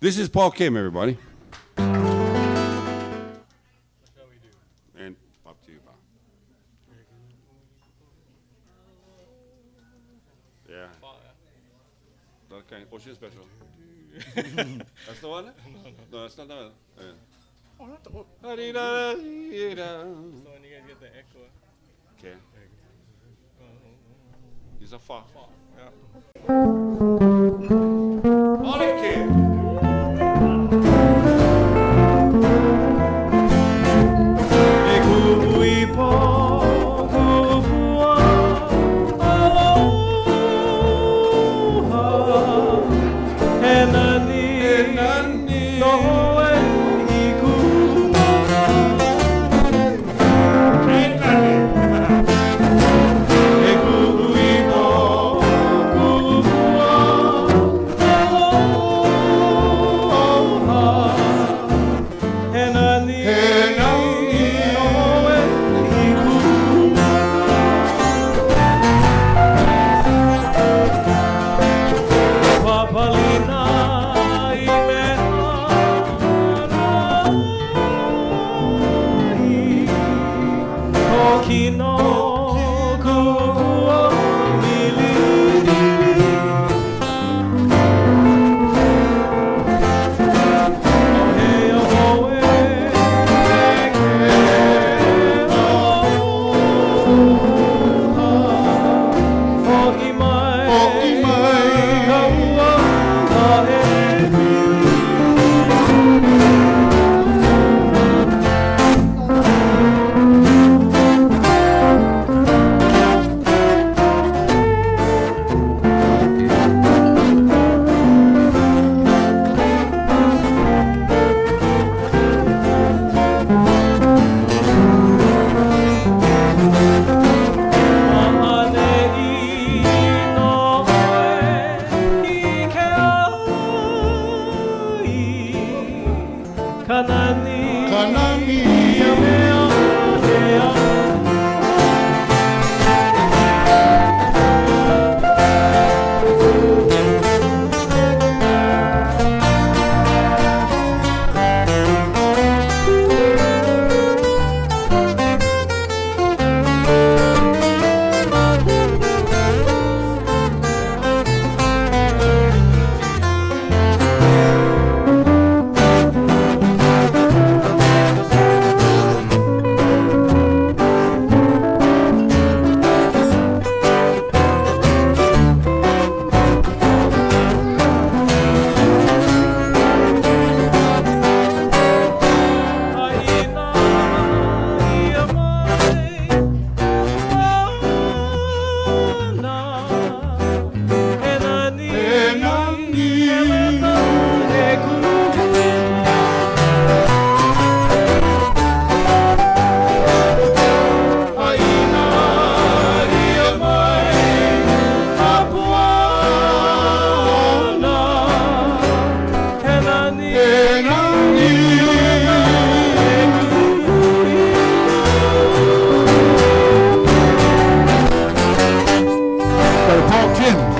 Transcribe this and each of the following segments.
This is Paul Kim, everybody. That's how we do. And up to you, Paul. Yeah. Okay. Ocean Special. That's the one? No, that's not that. Yeah. Oh, not the one. Okay. So when you guys get the echo. These are far. Yeah. All it can.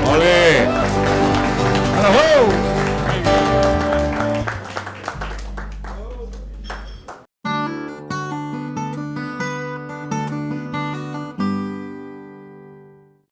Ole.